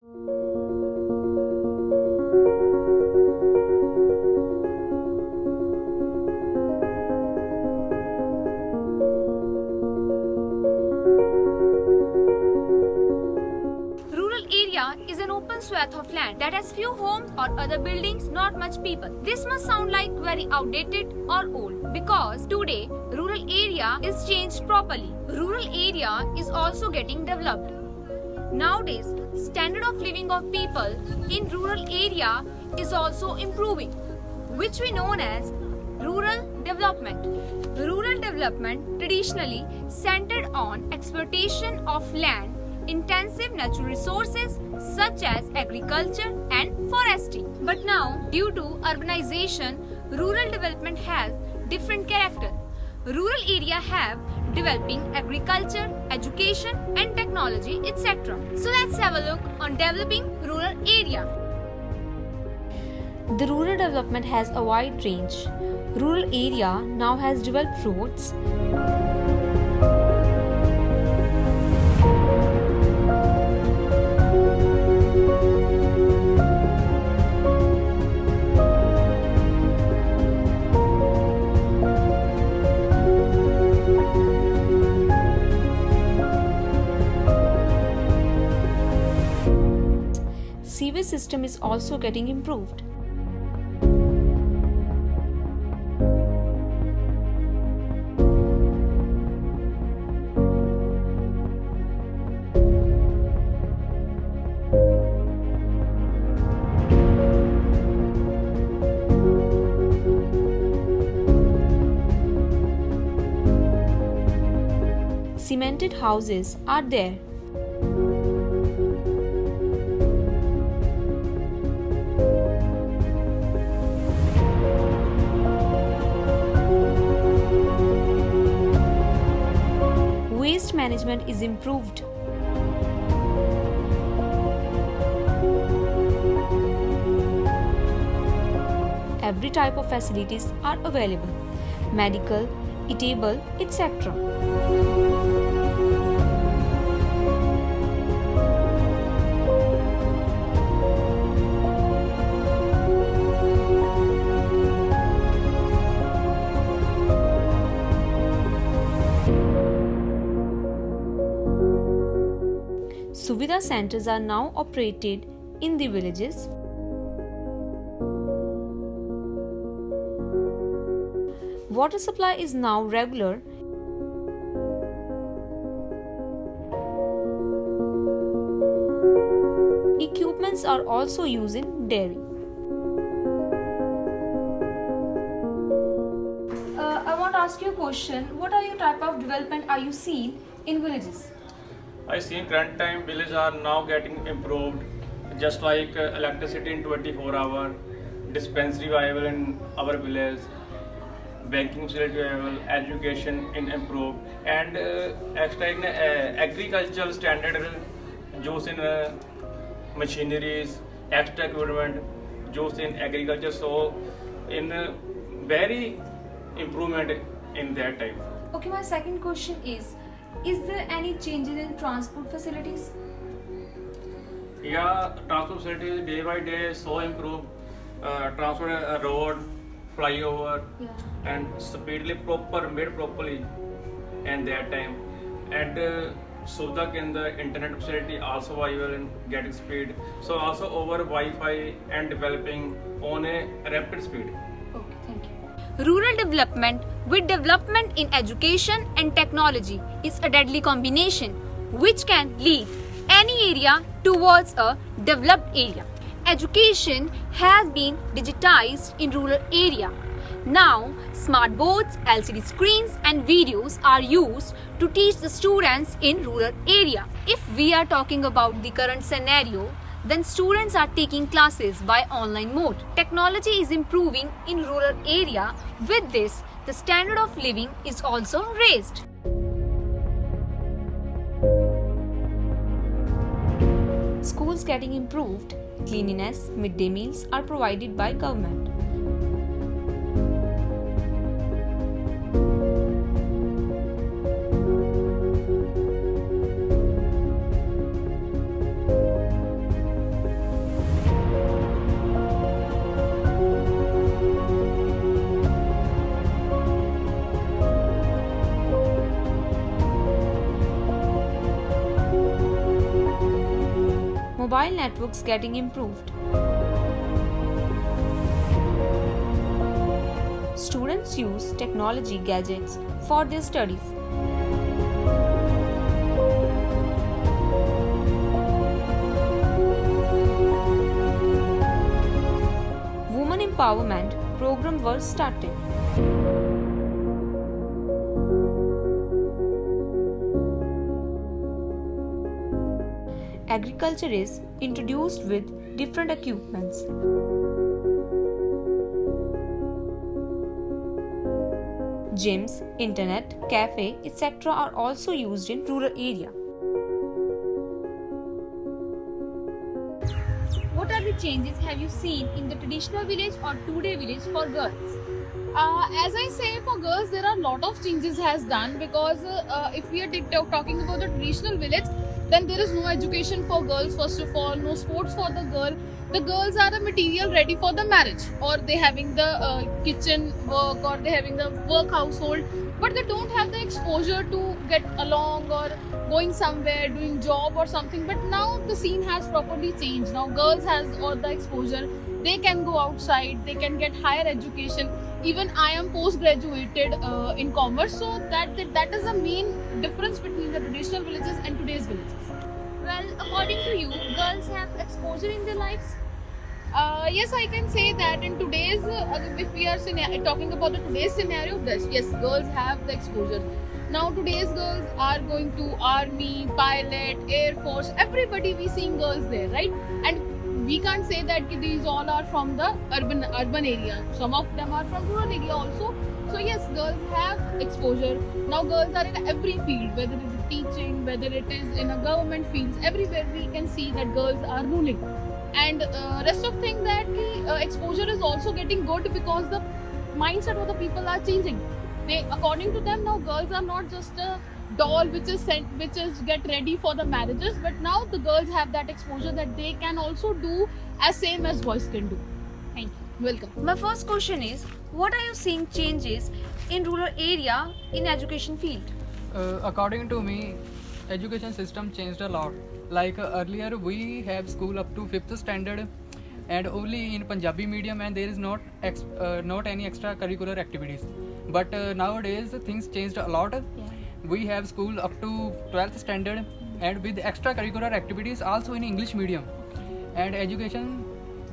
Rural area is an open swath of land that has few homes or other buildings, not much people. This must sound like very outdated or old because today rural area is changed properly. Rural area is also getting developed. Nowadays, standard of living of people in rural area is also improving, which we known as rural development. Rural development traditionally centered on exploitation of land, intensive natural resources such as agriculture and forestry. But now, due to urbanization, rural development has different character. Rural area have developing agriculture, education and technology, etc. So let's have a look on developing rural area. The rural development has a wide range. Rural area now has developed roads, sewage system is also getting improved. Cemented houses are there. Waste management is improved. Every type of facilities are available: medical, eatable, etc. Suvidha centers are now operated in the villages. Water supply is now regular. Equipments are also used in dairy. I want to ask you a question. What are your type of development are you seeing in villages? I see in current time villages are now getting improved, just like electricity in 24 hour, dispensary viable in our village, banking facility viable, education in improved, and extra in agricultural standard use in machineries, extra equipment used in agriculture. So in very improvement in that time. Okay, my second question is there any changes in transport facilities? Yeah, transport facilities day by day so improve. Transport road, flyover, and speedily made properly in that time. And Sudak in the internet facility also viable in getting speed. So also over Wi-Fi and developing on a rapid speed. Okay, thank you. Rural development with development in education and technology is a deadly combination which can lead any area towards a developed area. Education has been digitized in rural area. Now, smart boards, LCD screens and videos are used to teach the students in rural area. If we are talking about the current scenario, then students are taking classes by online mode. Technology is improving in rural area. With this, the standard of living is also raised. Schools getting improved. Cleanliness, midday meals are provided by government. mobile networks getting improved. Students use technology gadgets for their studies. Women empowerment program was started. Agriculture is introduced with different equipments. Gyms, internet, cafe, etc. are also used in rural area. What are the changes have you seen in the traditional village or today village for girls? As I say, for girls there are a lot of changes has done, because if we are talking about the traditional village, then there is no education for girls. First of all, no sports for the girl. The girls are the material ready for the marriage, or they having the kitchen work, or they having the work household, but they don't have the exposure to get along or going somewhere doing job or something. But now the scene has properly changed. Now girls has all the exposure. They can go outside, they can get higher education. Even I am post-graduated in commerce, so that is the main difference between the traditional villages and today's villages. Well, according to you, girls have exposure in their lives? Yes, I can say that in today's, if we are talking about the today's scenario, yes, girls have the exposure. Now today's girls are going to army, pilot, air force. Everybody we seeing girls there, right? And we can't say that these all are from the urban area. Some of them are from rural area also. So yes, girls have exposure. Now girls are in every field, whether it is teaching, whether it is in a government fields. Everywhere we can see that girls are ruling. And rest of thing that the exposure is also getting good, because the mindset of the people are changing. They, according to them, now girls are not just a doll which is get ready for the marriages, but now the girls have that exposure that they can also do as same as boys can do. Thank you. Welcome. My first question is, what are you seeing changes in rural area in education field? According to me, education system changed a lot. Like earlier we have school up to 5th standard and only in Punjabi medium, and there is not any extracurricular activities. But nowadays things changed a lot. We have school up to 12th standard and with extracurricular activities also in English medium, and education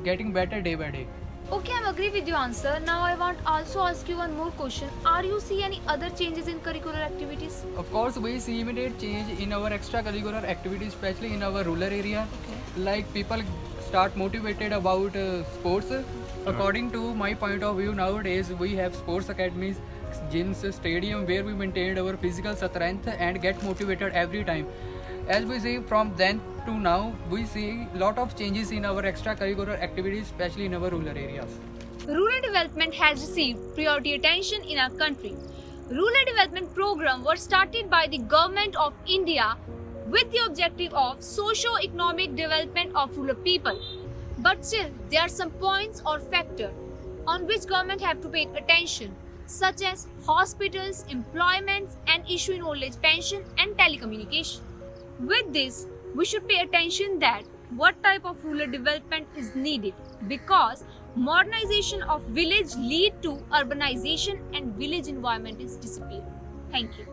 getting better day by day. Okay, I'm agree with your answer. Now I want also ask you one more question. Are you see any other changes in curricular activities? Of course, we see immediate change in our extracurricular activities, especially in our rural area. Like people start motivated about sports. According to my point of view, nowadays we have sports academies, gyms, stadium where we maintain our physical strength and get motivated every time. As we see from then to now, we see lot of changes in our extracurricular activities, especially in our rural areas. Rural development has received priority attention in our country. Rural development program was started by the government of India with the objective of socio-economic development of rural people. But still, there are some points or factors on which government have to pay attention, such as hospitals, employments, and issuing old age pension and telecommunication. With this, we should pay attention that what type of rural development is needed, because modernization of village lead to urbanization and village environment is disappearing. Thank you.